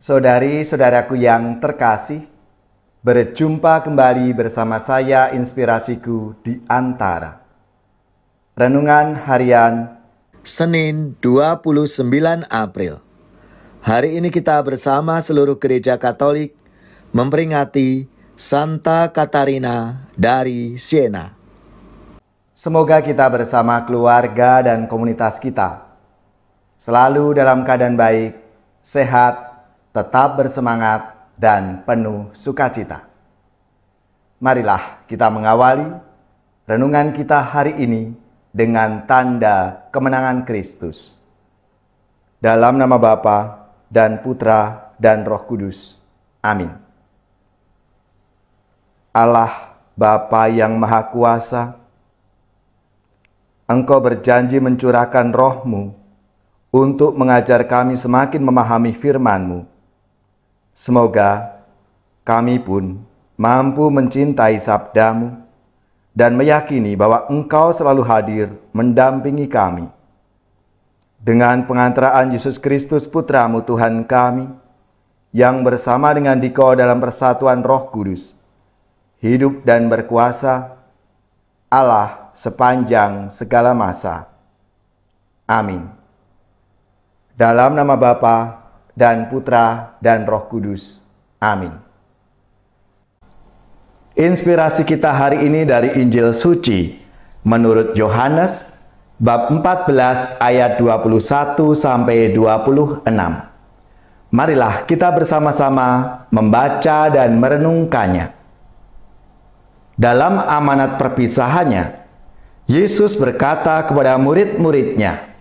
Saudari-saudaraku yang terkasih, berjumpa kembali bersama saya Inspirasiku di Antara. Renungan Harian Senin 29 April. Hari ini kita bersama seluruh gereja Katolik memperingati Santa Katarina dari Siena. Semoga kita bersama keluarga dan komunitas kita selalu dalam keadaan baik, sehat, tetap bersemangat, dan penuh sukacita. Marilah kita mengawali renungan kita hari ini dengan tanda kemenangan Kristus. Dalam nama Bapa dan Putra dan Roh Kudus. Amin. Allah Bapa yang Maha Kuasa, Engkau berjanji mencurahkan Roh-Mu untuk mengajar kami semakin memahami firman-Mu. Semoga kami pun mampu mencintai sabda-Mu dan meyakini bahwa Engkau selalu hadir mendampingi kami. Dengan pengantaraan Yesus Kristus Putra-Mu Tuhan kami, yang bersama dengan Dikau dalam persatuan Roh Kudus, hidup dan berkuasa, Allah sepanjang segala masa. Amin. Dalam nama Bapa dan Putra dan Roh Kudus. Amin. Inspirasi kita hari ini dari Injil Suci menurut Yohanes bab 14 ayat 21 sampai 26. Marilah kita bersama-sama membaca dan merenungkannya. Dalam amanat perpisahannya, Yesus berkata kepada murid-muridnya,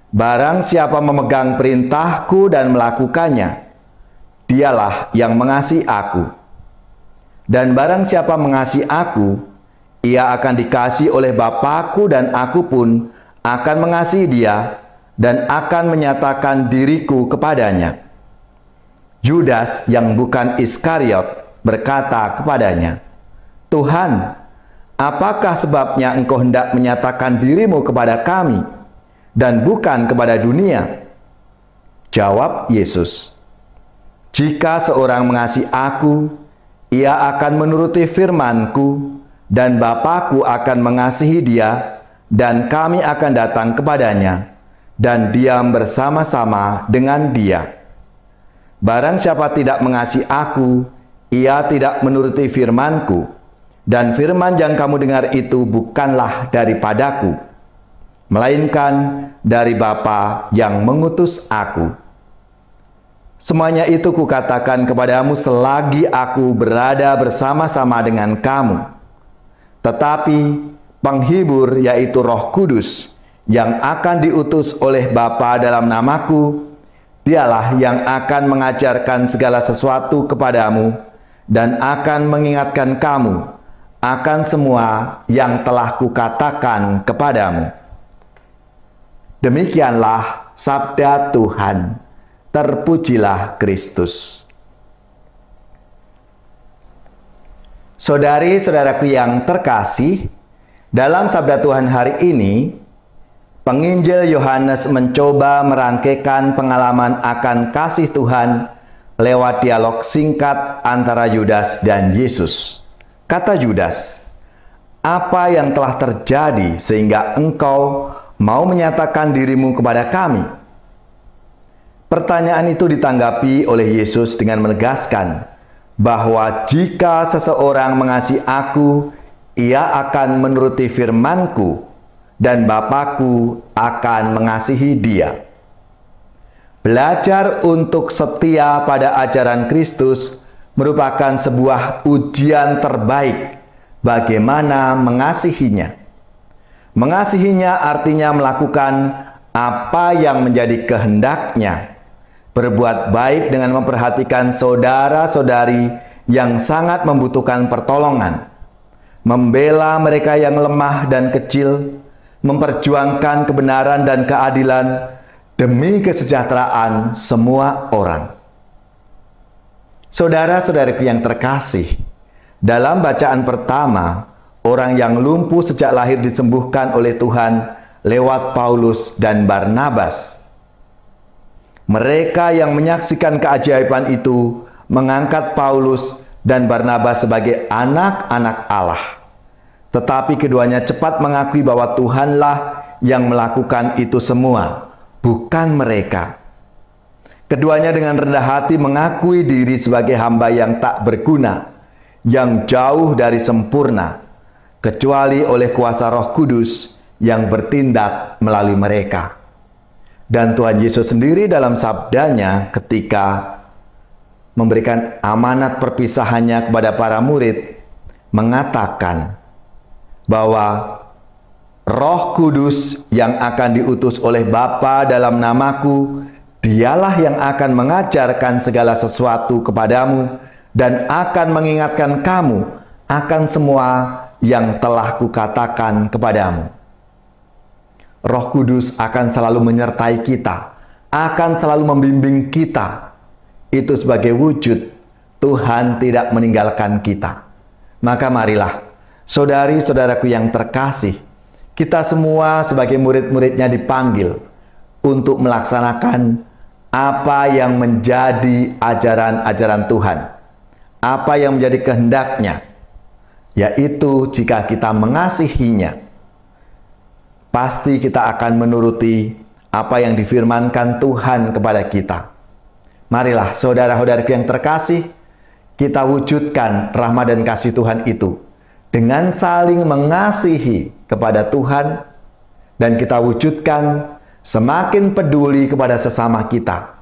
"Barang siapa memegang perintahku dan melakukannya, dialah yang mengasihi aku. Dan barang siapa mengasihi aku, ia akan dikasihi oleh Bapa-Ku, dan aku pun akan mengasihi dia dan akan menyatakan diriku kepadanya." Yudas yang bukan Iskariot berkata kepadanya, "Tuhan, apakah sebabnya Engkau hendak menyatakan dirimu kepada kami dan bukan kepada dunia?" Jawab Yesus, "Jika seorang mengasihi aku, ia akan menuruti firman-Ku, dan Bapa-Ku akan mengasihi dia, dan kami akan datang kepadanya, dan diam bersama-sama dengan dia. Barang siapa tidak mengasihi aku, ia tidak menuruti firman-Ku, dan firman yang kamu dengar itu bukanlah daripadaku, melainkan dari Bapa yang mengutus aku. Semuanya itu kukatakan kepadamu selagi aku berada bersama-sama dengan kamu. Tetapi penghibur, yaitu Roh Kudus, yang akan diutus oleh Bapa dalam namaku, dialah yang akan mengajarkan segala sesuatu kepadamu dan akan mengingatkan kamu akan semua yang telah kukatakan kepadamu." Demikianlah sabda Tuhan. Terpujilah Kristus. Saudari-saudaraku yang terkasih, dalam sabda Tuhan hari ini, penginjil Yohanes mencoba merangkaikan pengalaman akan kasih Tuhan lewat dialog singkat antara Yudas dan Yesus. Kata Yudas, "Apa yang telah terjadi sehingga engkau mau menyatakan dirimu kepada kami?" Pertanyaan itu ditanggapi oleh Yesus dengan menegaskan bahwa jika seseorang mengasihi aku, ia akan menuruti firman-Ku, dan Bapa-Ku akan mengasihi dia. Belajar untuk setia pada ajaran Kristus merupakan sebuah ujian terbaik bagaimana mengasihinya. Mengasihinya artinya melakukan apa yang menjadi kehendaknya, berbuat baik dengan memperhatikan saudara-saudari yang sangat membutuhkan pertolongan, membela mereka yang lemah dan kecil, memperjuangkan kebenaran dan keadilan demi kesejahteraan semua orang. Saudara-saudariku yang terkasih, dalam bacaan pertama, orang yang lumpuh sejak lahir disembuhkan oleh Tuhan lewat Paulus dan Barnabas. Mereka yang menyaksikan keajaiban itu mengangkat Paulus dan Barnabas sebagai anak-anak Allah. Tetapi keduanya cepat mengakui bahwa Tuhanlah yang melakukan itu semua, bukan mereka. Keduanya dengan rendah hati mengakui diri sebagai hamba yang tak berguna, yang jauh dari sempurna, kecuali oleh kuasa Roh Kudus yang bertindak melalui mereka. Dan Tuhan Yesus sendiri dalam sabdanya ketika memberikan amanat perpisahannya kepada para murid, mengatakan bahwa Roh Kudus yang akan diutus oleh Bapa dalam namaku, Dialah yang akan mengajarkan segala sesuatu kepadamu dan akan mengingatkan kamu akan semua yang telah kukatakan kepadamu. Roh Kudus akan selalu menyertai kita, akan selalu membimbing kita. Itu sebagai wujud Tuhan tidak meninggalkan kita. Maka marilah, saudari-saudaraku yang terkasih, kita semua sebagai murid-muridnya dipanggil untuk melaksanakan apa yang menjadi ajaran-ajaran Tuhan, apa yang menjadi kehendaknya, yaitu jika kita mengasihinya, pasti kita akan menuruti apa yang difirmankan Tuhan kepada kita. Marilah saudara-saudaraku yang terkasih, kita wujudkan rahmat dan kasih Tuhan itu dengan saling mengasihi kepada Tuhan, dan kita wujudkan semakin peduli kepada sesama kita,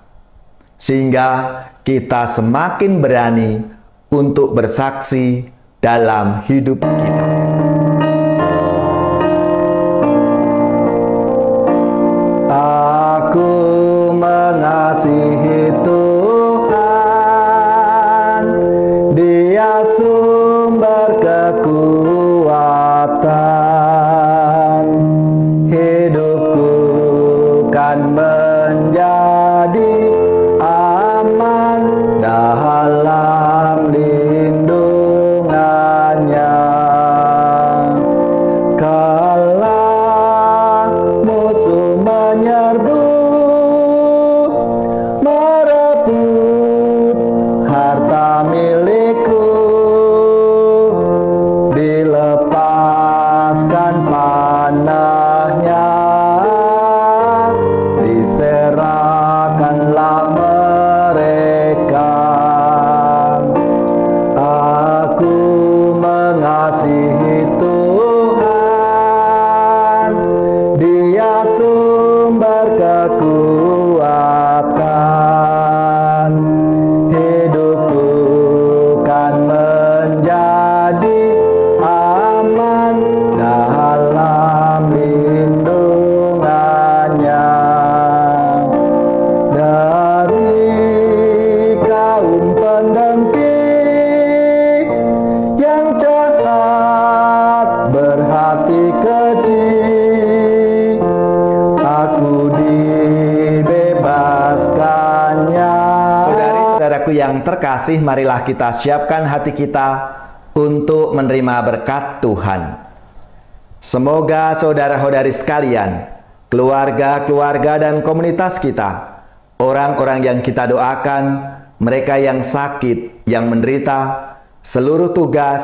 sehingga kita semakin berani untuk bersaksi dalam hidup kita. Aku mengasihi Tuhan, Dia sumber kekuatan. Hidupku kan menjadi aman dalam lindungannya. Kala musuh menyerbu, merebut harta milikku, dilepaskan panahnya, diserahkanlah mereka. Aku mengasihi Tuhan, Dia sumber kekuatan. Hidupku kan menjadi aman dalam lindungannya. Dari kaum pendengki yang jahat berhati keji, aku dibebaskannya. Saudari-saudaraku yang terkasih, marilah kita siapkan hati kita untuk menerima berkat Tuhan. Semoga saudara-saudari sekalian, keluarga-keluarga dan komunitas kita, orang-orang yang kita doakan, mereka yang sakit, yang menderita, seluruh tugas,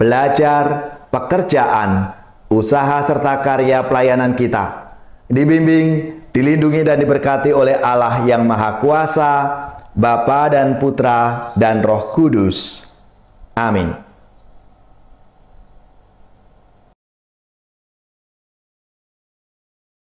belajar, pekerjaan, usaha serta karya pelayanan kita, dibimbing, dilindungi dan diberkati oleh Allah yang Maha Kuasa, Bapa dan Putra dan Roh Kudus. Amin.